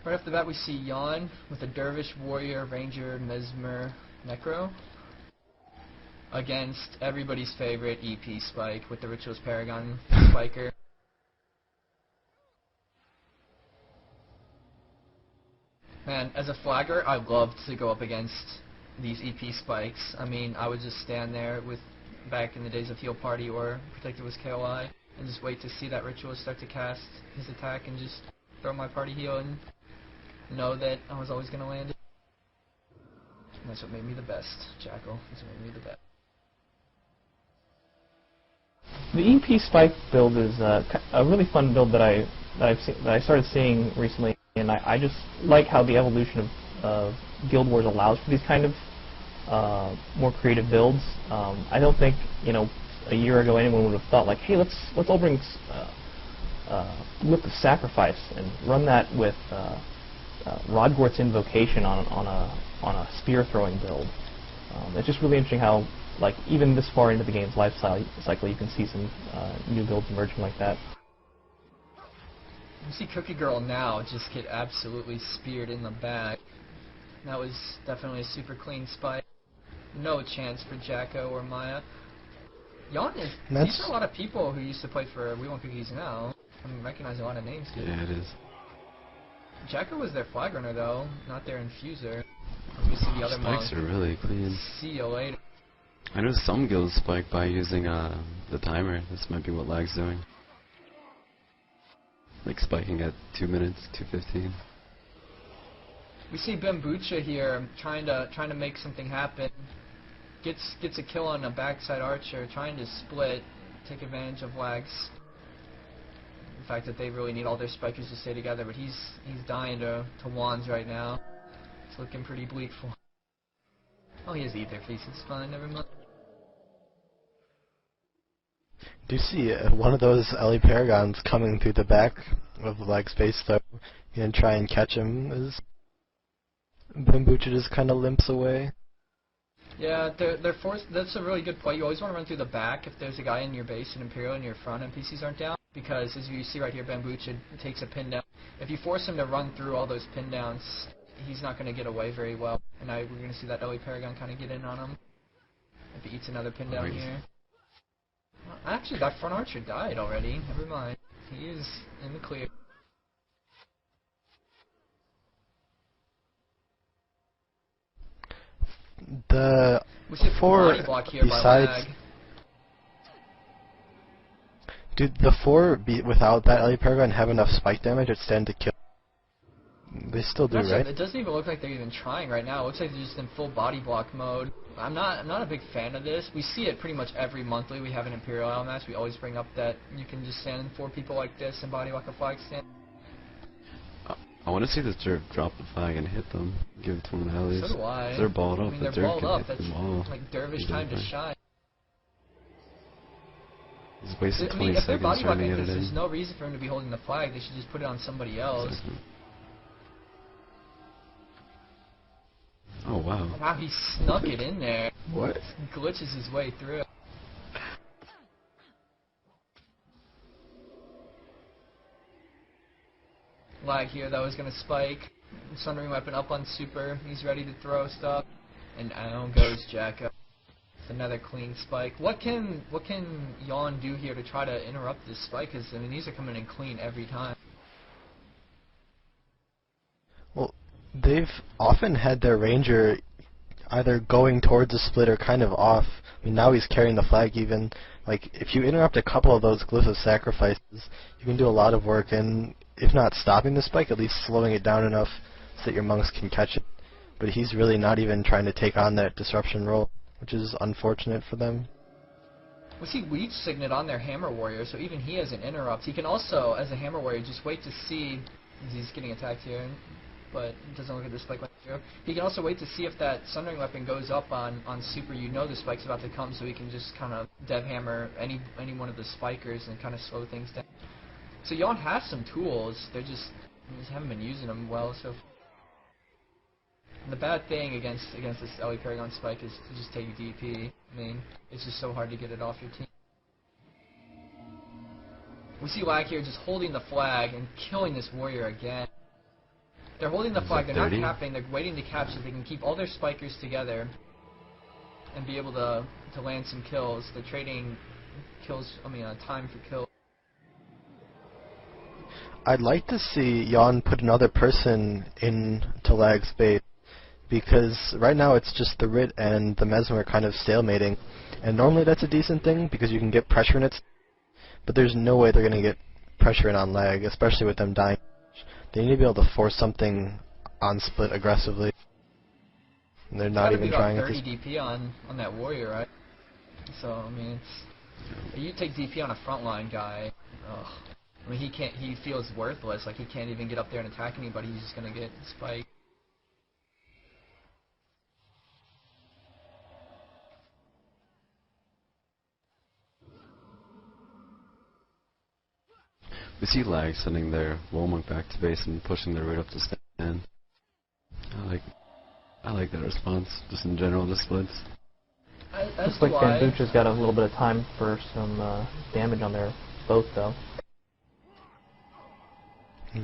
Right off the bat we see Yawn with a Dervish, Warrior, Ranger, Mesmer, Necro against everybody's favorite EP Spike with the Rituals Paragon Spiker. Man, as a flagger, I loved to go up against these EP Spikes. I mean, I would just stand there with, back in the days of Heal Party or Protected was KOI, and just wait to see that Ritual start to cast his attack and just throw my party heal and know that I was always going to land it. And that's what made me the best, Jakal. That's what made me the best. The EP Spike build is a really fun build that I started seeing recently, and I just like how the evolution of Guild Wars allows for these kind of more creative builds. I don't think a year ago anyone would have thought like, hey, let's all bring Whip of Sacrifice and run that with Rodgort's Invocation on a spear throwing build. It's just really interesting how, like, even this far into the game's life cycle, you can see some new builds emerging like that. You see Cookie Girl now just get absolutely speared in the back. That was definitely a super clean spike. No chance for Jacko or Maya. Yawn is... These are a lot of people who used to play for We Want Cookies now. I recognize a lot of names here. Yeah, it is. Jacko was their flag runner though, not their infuser. As we see the other Spikes are really clean. See you later. I know some guilds spike by using the timer. This might be what LaG's doing. Like spiking at 2 minutes, 2:15. We see Bambucha here trying to make something happen. Gets a kill on a backside archer, trying to split, take advantage of LaG's. The fact that they really need all their spikers to stay together, but he's dying to wands right now. It's looking pretty bleak for him. Oh, he has Ether Feast, it's fine, never mind. Do you see one of those LA Paragons coming through the back of the LaG space though, and try and catch him as Bambucha just kind of limps away? Yeah, they're forced. That's a really good point. You always want to run through the back if there's a guy in your base in Imperial and your front NPCs aren't down, because as you see right here, Bambucha takes a pin down. If you force him to run through all those pin downs, he's not going to get away very well. And we're going to see that LA Paragon kind of get in on him. If he eats another pin down here. Well, actually, that front archer died already. Never mind. He is in the clear. The four besides, do the four without that LA Paragon have enough spike damage or stand to kill? They still do, right? It doesn't even look like they're even trying right now. It looks like they're just in full body block mode. I'm not a big fan of this. We see it pretty much every monthly. We have an Imperial Isle match. We always bring up that you can just stand 4 people like this and body block a flag stand. I want to see this Derv drop the flag and hit them. Give it to one of the allies. So do I. They're balled up. I mean, they're balled up. That's like Dervish time to shine. He's wasted 20 I mean, if they're seconds body trying to blocking get this, it in. there's no reason for him to be holding the flag. They should just put it on somebody else. Oh, wow. Wow, he snuck it in there. What? Glitches his way through. LaG here, that was going to spike. Sundering Weapon up on super. He's ready to throw stuff. And down goes Jacko. It's another clean spike. What can Yawn do here to try to interrupt this spike? Because, I mean, these are coming in clean every time. Well, they've often had their Ranger either going towards the split or kind of off. I mean, now he's carrying the flag even. Like, if you interrupt a couple of those Glyphs of Sacrifices, you can do a lot of work, and if not stopping the spike, at least slowing it down enough so that your monks can catch it. But he's really not even trying to take on that disruption role, which is unfortunate for them. We see Leech Signet on their Hammer Warrior, so even he has an interrupt. He can also, as a Hammer Warrior, just wait to see, he's getting attacked here, but it doesn't look at the spike like zero. He can also wait to see if that Sundering Weapon goes up on super. You know the spike's about to come, so he can just kind of Dev Hammer any one of the spikers and kind of slow things down. So Yawn has some tools, they just haven't been using them well. So the bad thing against this LA Paragon spike is to just take DP. I mean, it's just so hard to get it off your team. We see LaG here just holding the flag and killing this warrior again. They're holding the Is flag. that They're not 30? capping. They're waiting to cap so they can keep all their spikers together and be able to land some kills. They're trading kills. I mean, time for kills. I'd like to see Yawn put another person into LaG's base, because right now it's just the Rit and the Mesmer kind of stalemating, and normally that's a decent thing because you can get pressure in it, but there's no way they're going to get pressure in on LaG, especially with them dying. They need to be able to force something on split aggressively. And they're not even trying at it. 30 DP on that warrior, right? So I mean, it's, you take DP on a frontline guy. Ugh. I mean, he feels worthless. Like he can't even get up there and attack anybody. He's just gonna get spiked. We see LaG sending their Womonk back to base and pushing their right up to stand. I like that response, just in general, the splits. Looks like Bambucha's got a little bit of time for some damage on their boat, though.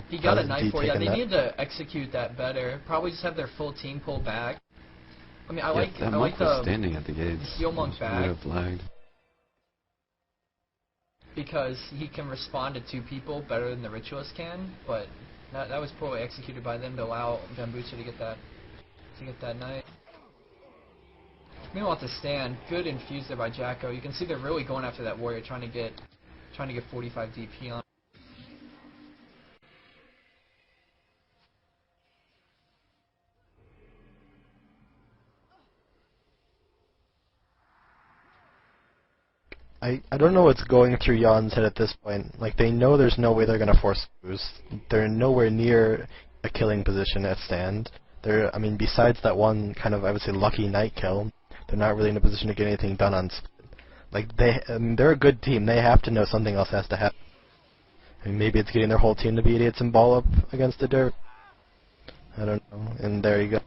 He got a knife for you. They need to execute that better. Probably just have their full team pull back. I mean, I like the standing at the gates. Heal Monk back. Lagged. Because he can respond to two people better than the Ritualist can, but that was poorly executed by them to allow Bambucha to get that knife. Meanwhile, to stand, good infused there by Jakal. You can see they're really going after that warrior, trying to get 45 DP on. I don't know what's going through Yawn's head at this point. Like, they know there's no way they're going to force lose. They're nowhere near a killing position at stand. I mean, besides that one kind of, I would say, lucky night kill, they're not really in a position to get anything done on split. Like, they're a good team. They have to know something else has to happen. I mean, maybe it's getting their whole team to be idiots and ball up against the dirt. I don't know. And there you go.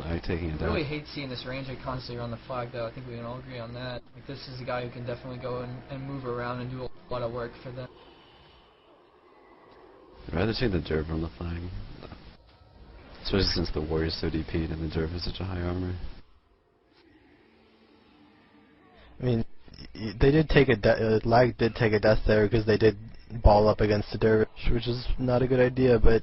LaG taking it down. I really hate seeing this ranger constantly around the flag, though. I think we can all agree on that. Like, this is a guy who can definitely go and move around and do a lot of work for them. I'd rather take the Derv on the flag. Especially since the warrior's so DP'd and the Derv has such a high armor. I mean, they did take LaG did take a death there because they did ball up against the Dervish, which is not a good idea, but,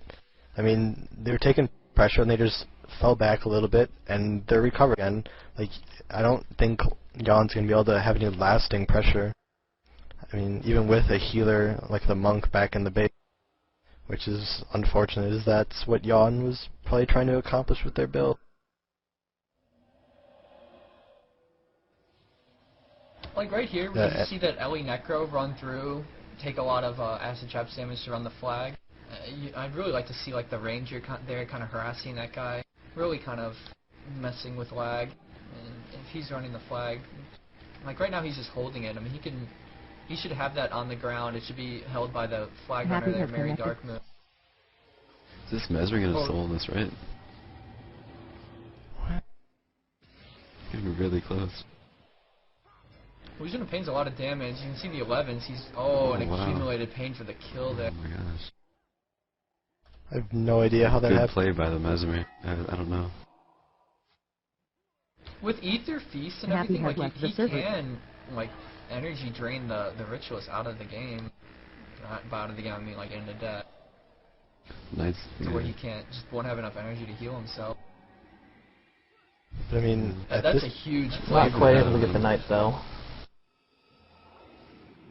I mean, they were taking pressure and they just fell back a little bit, and they're recovering again. Like, I don't think Yawn's going to be able to have any lasting pressure. I mean, even with a healer like the Monk back in the base, which is unfortunate, is that's what Yawn was probably trying to accomplish with their build. Like right here, we can see that Ellie Necro run through, take a lot of acid traps damage to run the flag. I'd really like to see like the ranger there kind of harassing that guy, really kind of messing with LaG. And if he's running the flag, like right now he's just holding it. I mean, he should have that on the ground. It should be held by the flag runner there, Mary Darkmoon. Is this Mesmer gonna soul this, right? What? Getting really close. Illusion of Pain's a lot of damage. You can see the 11s. He's an accumulated pain for the kill there. Oh my gosh. I have no idea how that happened. Good play by the Mesmer. I don't know. With Ether Feast and everything, like he can like energy drain the Ritualist out of the game. Not out of the game, I mean like into death. Nice. To where he won't have enough energy to heal himself. But I mean, that's a huge play. Not quite able to get the knight though.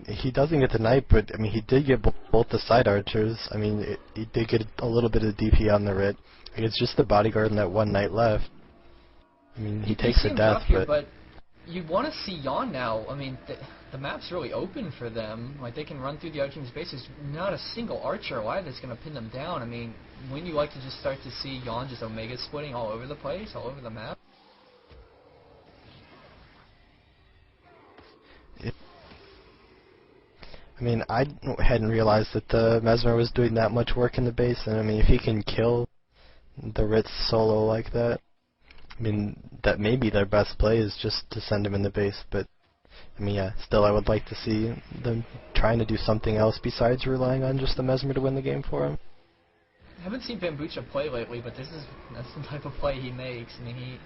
He doesn't get the knight, but I mean, he did get both the side archers. I mean, he did get a little bit of DP on the Rit. Like, it's just the bodyguard and that one knight left. I mean, he takes the death, but you want to see Yawn now. I mean, the map's really open for them. Like, they can run through the arching spaces. Not a single archer alive that's going to pin them down. I mean, wouldn't you like to just start to see Yawn just omega splitting all over the place, all over the map? I mean, I hadn't realized that the Mesmer was doing that much work in the base, and I mean, if he can kill the Ritz solo like that, I mean, that may be their best play is just to send him in the base, but, I mean, yeah, still I would like to see them trying to do something else besides relying on just the Mesmer to win the game for him. haven't seen Bambucha play lately, but that's the type of play he makes. I mean,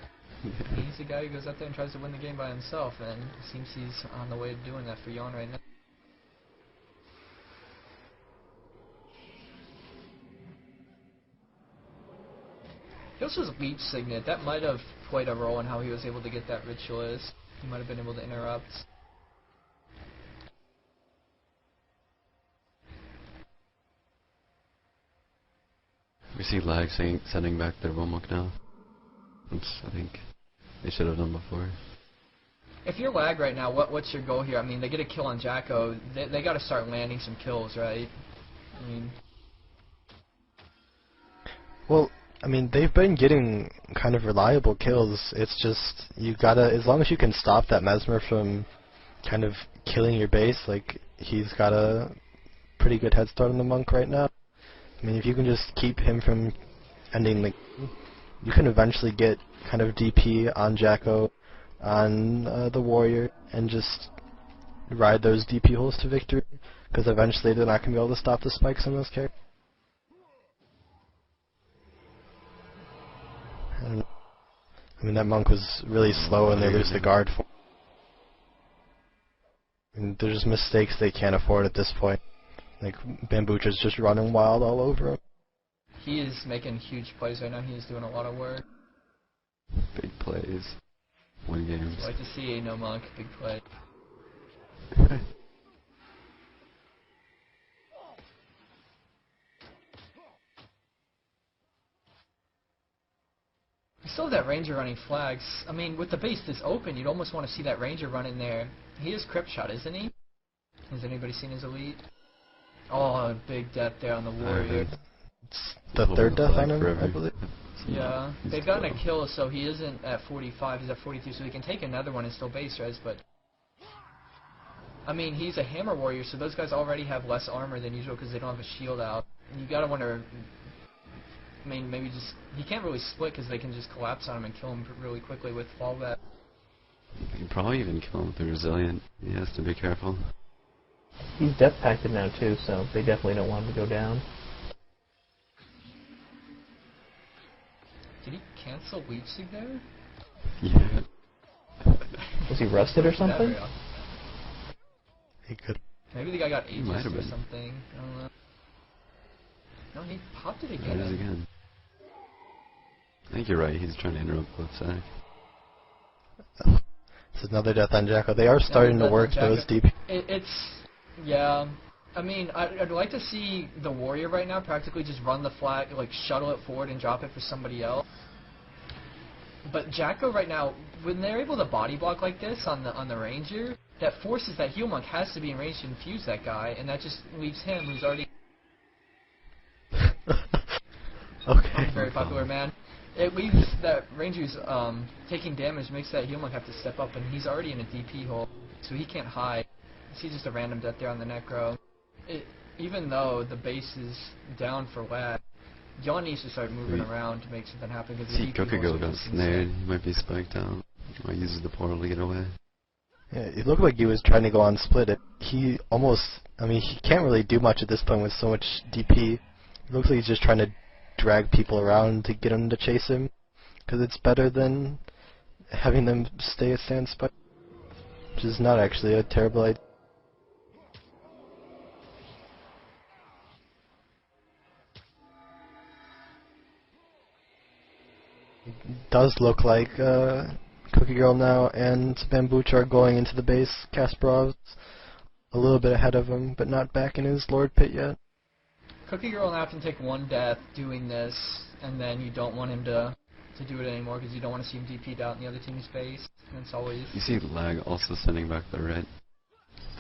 he's the guy who goes out there and tries to win the game by himself, and it seems he's on the way to doing that for Yawn right now. He also has Leech Signet. That might have played a role in how he was able to get that Ritualist. He might have been able to interrupt. We see LaG sending back their Womuk now. Which I think they should have done before. If you're LaG right now, what's your goal here? I mean, they get a kill on Jacko. They got to start landing some kills, right? I mean... Well, I mean, they've been getting kind of reliable kills. It's just, you gotta, as long as you can stop that Mesmer from kind of killing your base, like, he's got a pretty good head start on the Monk right now. I mean, if you can just keep him from ending the game, you can eventually get kind of DP on Jacko, on the Warrior, and just ride those DP holes to victory, because eventually they're not going to be able to stop the spikes on those characters. I mean, that Monk was really slow and they lose the guard for. I mean, they're just mistakes they can't afford at this point. Like, Bambucha's just running wild all over him. He is making huge plays right now. He is doing a lot of work. Big plays. Win games. I like to see a no Monk big play. We still have that Ranger running flags. I mean, with the base this open, you'd almost want to see that Ranger run in there. He is Crypt Shot, isn't he? Has anybody seen his elite? Oh, a big death there on the Warrior. It's the third death on him, I believe. Yeah, they've gotten a kill, so he isn't at 45, he's at 42, so he can take another one and still base res, but... I mean, he's a Hammer Warrior, so those guys already have less armor than usual because they don't have a shield out. You gotta wonder... I mean, maybe just... He can't really split because they can just collapse on him and kill him really quickly with fallback. You can probably even kill him with the Resilient. He has to be careful. He's death pacted now too, so they definitely don't want him to go down. Did he cancel Leech Sig there? Yeah. Was he rusted or something? He could. Maybe the guy got Aegis might have or been. something. I don't know. No, he popped it There again. it is again. I think you're right, he's trying to interrupt both sides. This is another death on Jacko. They are starting to work those deep. Yeah. I mean, I'd like to see the Warrior right now practically just run the flag, like shuttle it forward and drop it for somebody else. But Jacko right now, when they're able to body block like this on the Ranger, that forces that Heal Monk has to be in range to infuse that guy, and that just leaves him, who's already Okay. very popular man. It leaves that Ranger's taking damage, makes that Heal Monk have to step up, and he's already in a DP hole, so he can't hide. See just a random death there on the Necro. Even though the base is down for LaG, Yawn needs to start moving around to make something happen. Because See, Kokugo got snared. He might be spiked out. He might use the portal to get away. Yeah, it looked like he was trying to go on split. He almost, I mean, he can't really do much at this point with so much DP. It looks like he's just trying to drag people around to get them to chase him, because it's better than having them stay at stand spike, which is not actually a terrible idea. It does look like Cookie Girl now and Bambucha are going into the base. Kasparov's a little bit ahead of him, but not back in his Lord Pit yet. Cookie Girl now can take one death doing this, and then you don't want him to do it anymore because you don't want to see him DP'd out in the other team's base. And it's always... You see LaG also sending back the red.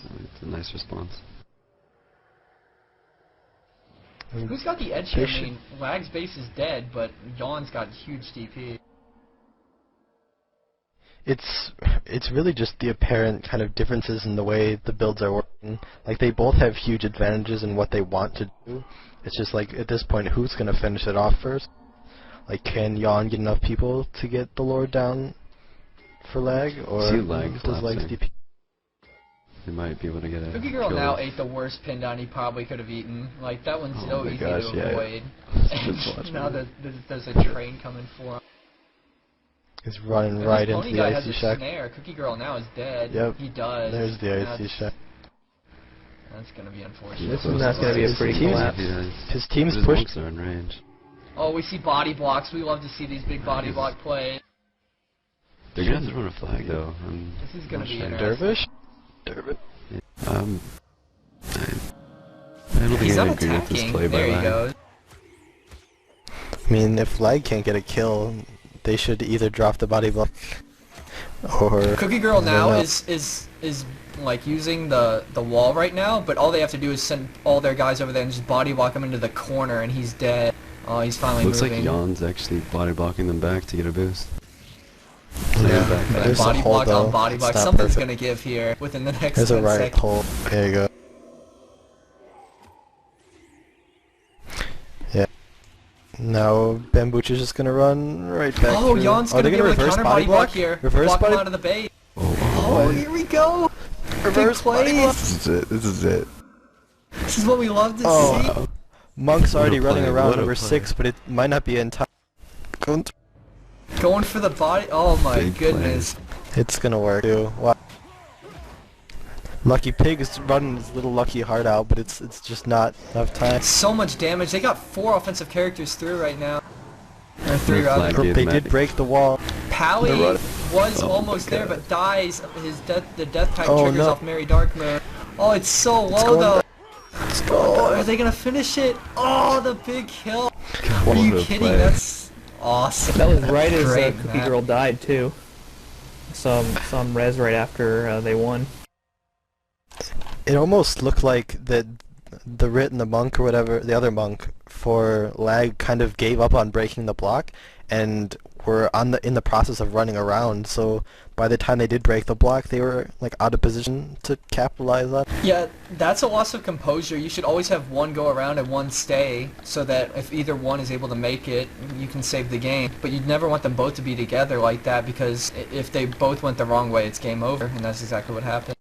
So it's a nice response. Who's got the edge here? I mean, LaG's base is dead, but Yawn's got huge DP. It's really just the apparent kind of differences in the way the builds are working. Like, they both have huge advantages in what they want to do. It's just like, at this point, who's going to finish it off first? Like, can Yawn get enough people to get the Lord down for LaG, or See LaG does LaG's collapsing. DP? they might be able to get a Cookie Girl kill. now ate the worst pin down he probably could have eaten. Like, that one's Oh so my easy gosh, to yeah. avoid. Just watch And now it. there's a train coming for him. He's running And right this into pony the guy has icy a shack. snare. Cookie Girl now is dead. Yep. He does. There's the icy That's- shack. That's gonna be unfortunate. This one's not gonna be a pretty Teams- collapse. His team's His pushed. monks are in range. Oh, we see body blocks. We love to see these big body block plays. They're gonna have to run a flag though. This is gonna be interesting. Dervish? Dervish? I don't think He's I not agree with this attacking. play by There he LaG. goes. I mean, if LaG can't get a kill, they should either drop the body block or... Cookie Girl I don't now know. is like using the wall right now, but all they have to do is send all their guys over there and just body block him into the corner, and he's dead. Oh, he's finally Looks moving. like Yawn's actually body blocking them back to get a boost. Yeah, back. But there's a body hole block though. on body block. It's not Something's perfect. gonna give here within the next There's a 10 right seconds. hole. There you go. Yeah. Now Bambucha's just gonna run right back. Oh, through. Yawn's Are gonna they be gonna able to reverse counter body block here. Reverse block body him out of the bait. Oh, Oh, here we go. Reverse Big body block. plays. This is it. This is it. This is what we love to Oh, see. Wow. Monk's What a already running play, around what a over play. 6, but it might not be in time. Going for the body. Oh my Big play. goodness. It's gonna work too. Wow. Lucky Pig is running his little lucky heart out, but it's just not enough time. So much damage. They got 4 offensive characters through right now. Or 3 Red rather. flag. They Mad. did break the wall. Pally They're running. was Oh my almost there, God. but dies. The death pack Oh, triggers no. off Mary Darkmoon. Oh, it's so low going though. down. Let's go. Oh, are they gonna finish it? Oh, the big kill. God, Are you what a kidding? play. That's awesome. That was right as Great Cookie map. Girl died too. Some res right after they won. It almost looked like that the Rit and the monk or whatever, the other monk for LaG kind of gave up on breaking the block and were in the process of running around. So by the time they did break the block, they were like out of position to capitalize on. Yeah, that's a loss of composure. You should always have one go around and one stay, so that if either one is able to make it, you can save the game. But you'd never want them both to be together like that, because if they both went the wrong way, it's game over, and that's exactly what happened.